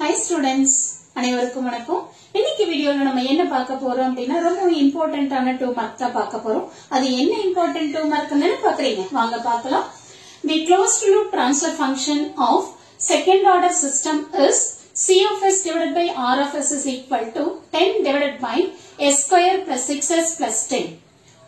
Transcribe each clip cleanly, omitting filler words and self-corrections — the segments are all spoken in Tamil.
Hi students, அனைவருக்கும் வணக்கம். இன்னைக்கு வீடியோல நம்ம என்ன பார்க்க போறோம் அப்படினா ரொம்ப இம்பார்ட்டன்ட்டான 2 மார்க் தான் பார்க்க போறோம். அது என்ன இம்பார்ட்டன்ட் 2 மார்க்னு பாக்குறீங்க. வாங்க பார்க்கலாம். The closed loop transfer function of second order system is C of s divided by R of s is equal to 10 divided by s square plus 6s plus 10.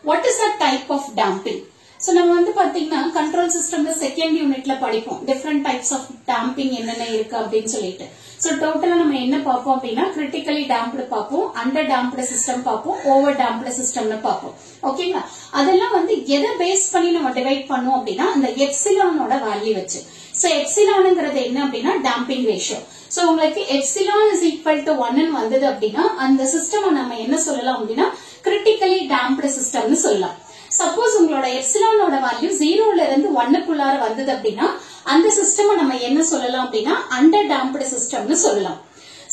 What is the type of damping? So நம்ம வந்து பாத்தீங்கன்னா கண்ட்ரோல் சிஸ்டம்ல செகண்ட் யூனிட்ல படிப்போம் டிஃபரண்ட் டைப்ஸ் ஆஃப் டேம்பிங் என்னென்ன இருக்கு அப்படின்னு சொல்லிட்டு. சோ டோட்டலா நம்ம என்ன பார்ப்போம் அப்படின்னா கிரிட்டிக்கலி டேம்ப்டு பார்ப்போம், அண்டர் டேம்ப்டு சிஸ்டம் பார்ப்போம், ஓவர் டேம்ப்டு சிஸ்டம்னு பார்ப்போம். ஓகேங்களா? அதெல்லாம் வந்து எதை பேஸ் பண்ணி நம்ம டிவைட் பண்ணோம் அப்படின்னா அந்த எப்சிலானோட வேல்யூ வச்சு. சோ எப்சிலான்ங்கிறது என்ன அப்படின்னா டேம்பிங் ரேஷியோ. சோ உங்களுக்கு எப்சிலான் இஸ் ஈக்குவல் டு 1 வந்தது அப்படின்னா அந்த சிஸ்டம் நம்ம என்ன சொல்லலாம் அப்படின்னா கிரிட்டிக்கலி டேம்ப்டு சிஸ்டம்னு சொல்லலாம். சப்போஸ் உங்களோட எப்சிலானோட வேல்யூ 0ல இருந்து 1க்குள்ளார வந்தது அப்படின்னா அந்த சிஸ்டம் நம்ம என்ன சொல்லலாம் அப்படின்னா அண்டர் டேம்ப்டு சிஸ்டம்னு சொல்லலாம்.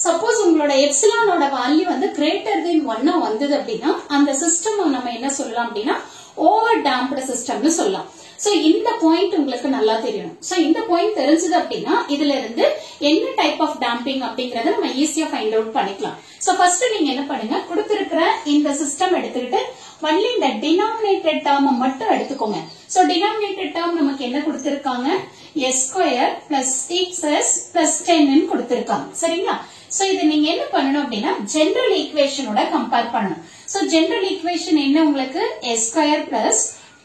சப்போஸ் உங்களோட எப்சிலானோட வேல்யூ வந்து கிரேட்டர் தென் 1 வந்தது அப்படின்னா அந்த சிஸ்டம் நம்ம என்ன சொல்லலாம் அப்படின்னா ஓவர் டேம்ப்டு சிஸ்டம்னு சொல்லலாம். சோ இந்த பாயிண்ட் உங்களுக்கு நல்லா தெரியணும். சோ இந்த பாயிண்ட் தெரிஞ்சது அப்படின்னா இதுல இருந்து என்ன டைப் ஆஃப் டேம்பிங் அப்படிங்கறத நம்ம ஈஸியா ஃபைண்ட் அவுட் பண்ணிக்கலாம். சோ ஃபர்ஸ்ட் நீங்க என்ன பண்ணுங்க, கொடுத்திருக்கிற இந்த சிஸ்டம் எடுத்துக்கிட்டு only இந்த denominated term மட்டும் எடுத்துக்கோங்க. சோ denominated term நமக்கு என்ன கொடுத்திருக்காங்க, s square plus 6s plus 10 ன்னு கொடுத்திருக்காங்க. சரிங்களா? சோ இத நீங்க என்ன பண்ணணும் அப்படின்னா ஜெனரல் ஈக்குவேஷனோட கம்பேர் பண்ணணும். சோ ஜெனரல் ஈக்குவேஷன் என்ன உங்களுக்கு s square plus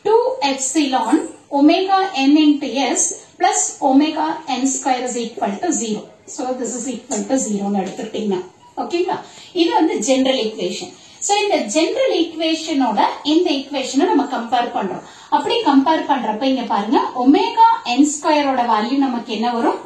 2 epsilon omega n into s plus omega n square is equal to 0. So this is equal to 0 ன்னு எடுத்துட்டீங்க. ஓகேங்களா? இது வந்து ஜெனரல் ஈக்குவேஷன். சோ இந்த ஜெனரல் ஈக்குவேஷனோட இந்த ஈக்குவேஷனை நம்ம கம்பேர் பண்றோம். அப்படி கம்பேர் பண்றப்ப இங்க பாருங்க ஒமேகா n ஸ்கொயரோட வேல்யூ நமக்கு என்ன வரும்,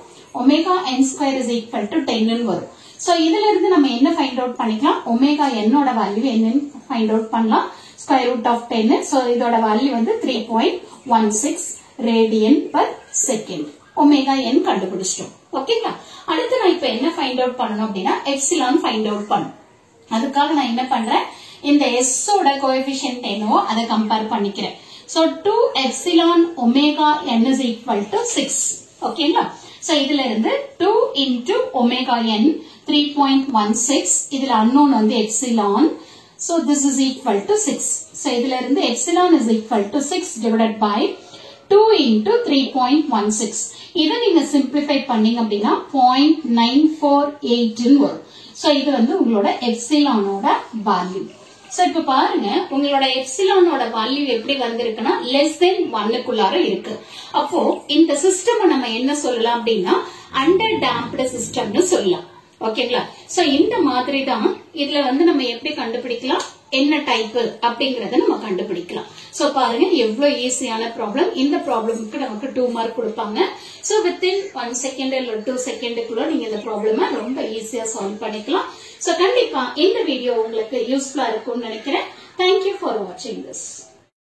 omega n square is equal to 10 ன்னு வரும். சோ இதுல இருந்து நம்ம என்ன ஃபைண்ட் அவுட் பண்ணிக்கலாம், ஒமேகா n ஓட வேல்யூ என்னன்னு ஃபைண்ட் அவுட் பண்ணலாம். ஸ்கொயர் ரூட் ஆஃப் 10, சோ இதோட வேல்யூ வந்து 3.16 radian per second. Omega n கண்டுபிடிச்சிட்டோம். ஓகேங்களா? அடுத்து நான் இப்ப என்ன ஃபைண்ட் அவுட் பண்ணணும் அப்படின்னா எப்சிலான் ஃபைண்ட் அவுட் பண்ணணும். அதுக்காக நான் என்ன பண்றேன், இந்த s ஓட கோஎஃபிஷியன்ட் என்னவோ அதை கம்பேர் பண்ணிக்கிறேன். So 2 epsilon omega n is equal to 6. ஓகேங்களா? சோ இதுல இருந்து 2 into omega n 3.16, இதுல unknown வந்து epsilon. So this is equal to 6. So இதுல இருந்து epsilon is equal to 6 divided by 2 into 3.16. இத நீங்க simplify பண்ணீங்க அப்படின்னா 0.948 ன்னு வரும். சோ இது வந்து உங்களோட எப்சிலானோட வேல்யூ. சோ இப்ப பாருங்க உங்களோட எப்சிலானோட வேல்யூ எப்படி வந்திருக்குன்னா லெஸ் தென் 1க்குள்ளார இருக்கு. அப்போ இந்த சிஸ்டம் நம்ம என்ன சொல்லலாம் அப்படின்னா அண்டர் டேம்ப்டு சிஸ்டம்னு சொல்லலாம். ஓகேங்களா? சோ இந்த மாதிரி தான் இதுல வந்து நம்ம எப்படி கண்டுபிடிக்கலாம், என்ன டைப் அப்படிங்கறத நம்ம கண்டுபிடிக்கலாம். சோ பாருங்க எவ்வளவு ஈஸியான ப்ராப்ளம். இந்த ப்ராப்ளமுக்கு நமக்கு 2 மார்க் கொடுப்பாங்க. சோ வித்தின் 1 செகண்ட் இல்ல 2 செகண்டுக்குள்ள நீங்க இந்த ப்ராப்ளம ரொம்ப ஈஸியா சால்வ் பண்ணிக்கலாம். சோ கண்டிப்பா இந்த வீடியோ உங்களுக்கு யூஸ்ஃபுல்லா இருக்கும்னு நினைக்கிறேன். Thank you for watching this.